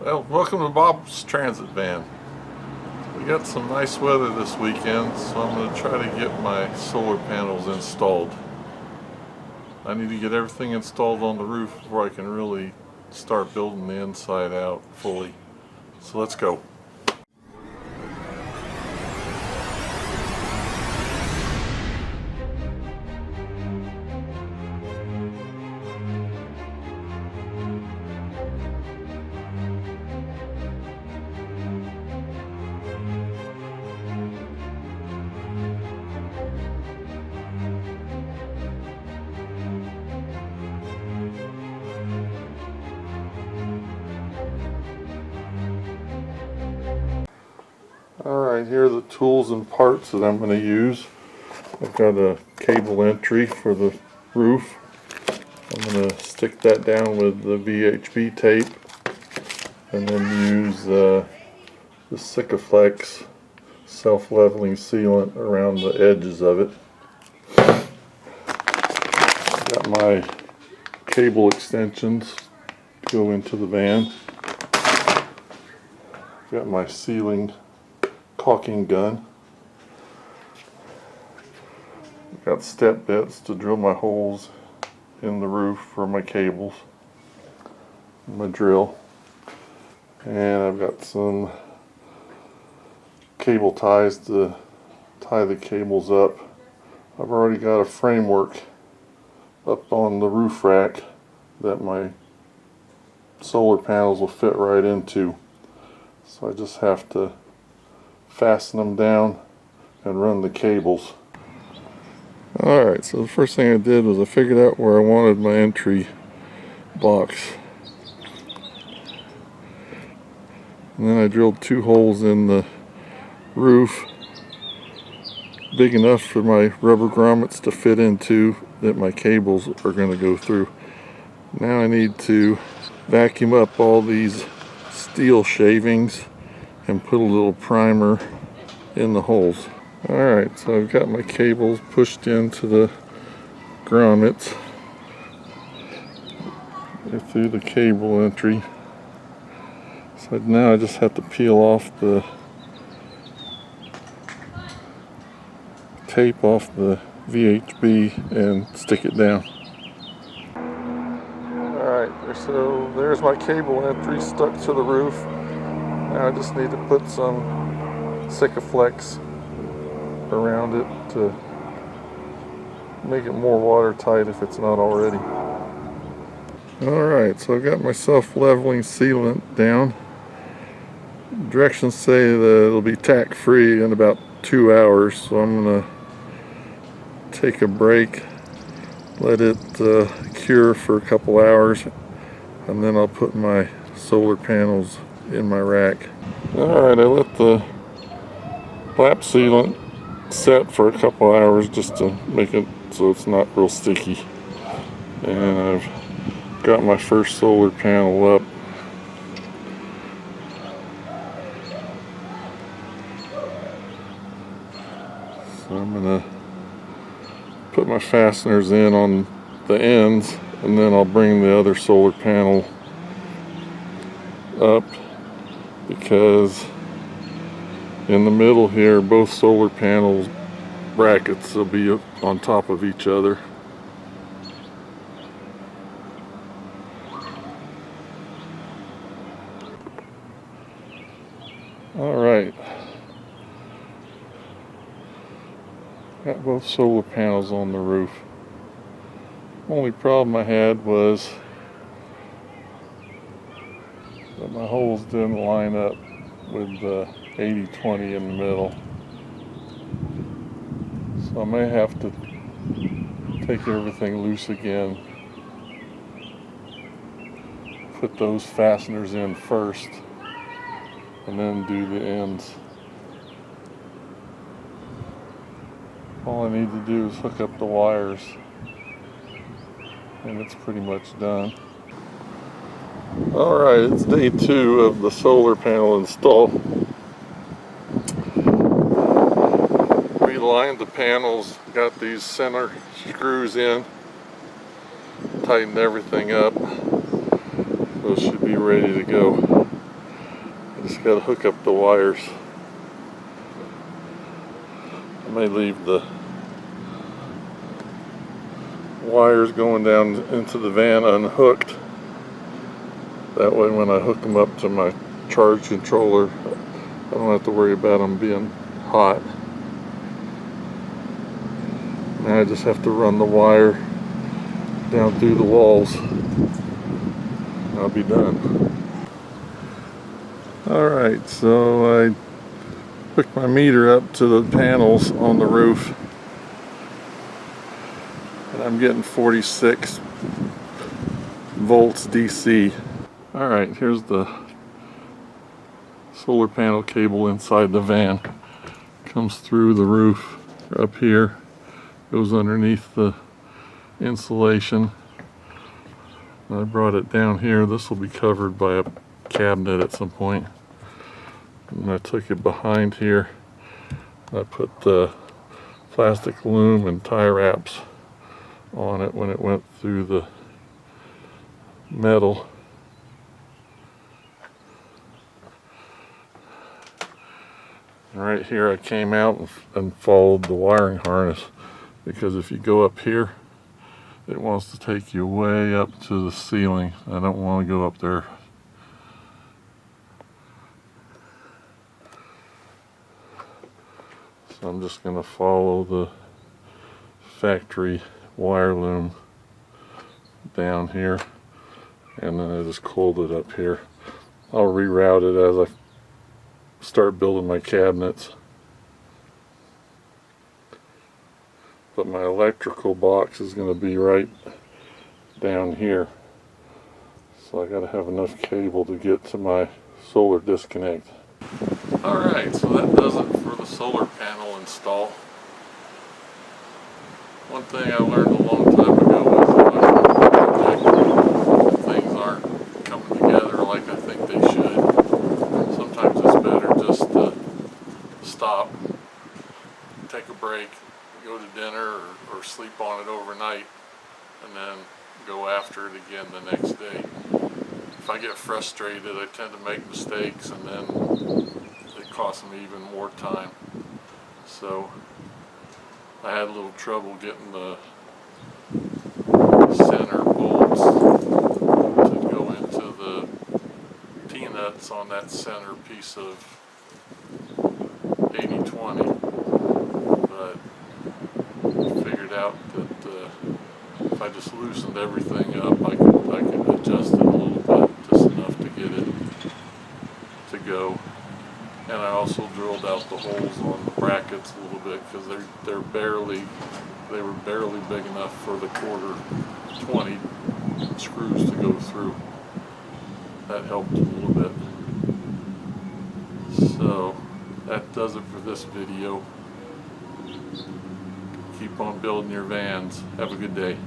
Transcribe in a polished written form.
Well, welcome to Bob's Transit Van. We got some nice weather this weekend, so I'm going to try to get my solar panels installed. I need to get everything installed on the roof before I can really start building the inside out fully. So let's go. Alright, here are the tools and parts that I'm going to use. I've got a cable entry for the roof. I'm going to stick that down with the VHB tape and then use the Sikaflex self-leveling sealant around the edges of it. Got my cable extensions to go into the van. Got my sealing caulking gun. Got step bits to drill my holes in the roof for my cables. My drill. And I've got some cable ties to tie the cables up. I've already got a framework up on the roof rack that my solar panels will fit right into. So I just have to fasten them down and run the cables. Alright, so the first thing I did was I figured out where I wanted my entry box. And then I drilled 2 holes in the roof, big enough for my rubber grommets to fit into, that my cables are going to go through. Now I need to vacuum up all these steel shavings and put a little primer in the holes. Alright, so I've got my cables pushed into the grommets through the cable entry. So now I just have to peel off the tape off the VHB and stick it down. Alright, so there's my cable entry stuck to the roof. Now I just need to put some Sikaflex around it to make it more watertight if it's not already. Alright, so I've got my self-leveling sealant down. Directions say that it'll be tack free in about 2 hours, so I'm going to take a break, let it cure for a couple hours, and then I'll put my solar panels in my rack. Alright, I let the lap sealant set for a couple hours just to make it so it's not real sticky. And I've got my first solar panel up. So I'm gonna put my fasteners in on the ends, and then I'll bring the other solar panel up, because in the middle here both solar panels brackets will be on top of each other. Alright, got both solar panels on the roof. Only problem I had was that my holes didn't line up with the 80-20 in the middle. So I may have to take everything loose again. Put those fasteners in first and then do the ends. All I need to do is hook up the wires and it's pretty much done. Alright, it's day 2 of the solar panel install. Relined the panels, got these center screws in, tightened everything up. Those should be ready to go. Just got to hook up the wires. I may leave the wires going down into the van unhooked. That way when I hook them up to my charge controller, I don't have to worry about them being hot. Now I just have to run the wire down through the walls. I'll be done. Alright, so I hooked my meter up to the panels on the roof. And I'm getting 46 volts DC. Alright, here's the solar panel cable inside the van. Comes through the roof up here, goes underneath the insulation. I brought it down here. This will be covered by a cabinet at some point. And I took it behind here. I put the plastic loom and tie wraps on it when it went through the metal. And right here I came out and followed the wiring harness, because if you go up here, it wants to take you way up to the ceiling. I don't want to go up there. So I'm just going to follow the factory wire loom down here, and then I just coiled it up here. I'll reroute it as I start building my cabinets. But my electrical box is going to be right down here, so I got to have enough cable to get to my solar disconnect. Alright, so that does it for the solar panel install. One thing I learned a long time ago is if things aren't coming together like I think they should, sometimes it's better just to stop, take a break, go to dinner or sleep on it overnight, and then go after it again the next day. If I get frustrated, I tend to make mistakes, and then it costs me even more time. So I had a little trouble getting the center bolts to go into the T-nuts on that center piece of 80/20, but figured out that if I just loosened everything up, I could adjust it a little bit, just enough to get it to go. And I also drilled out the holes on the brackets a little bit, because they were barely big enough for the 1/4 20 screws to go through. That helped a little bit. So that does it for this video. Keep on building your vans. Have a good day.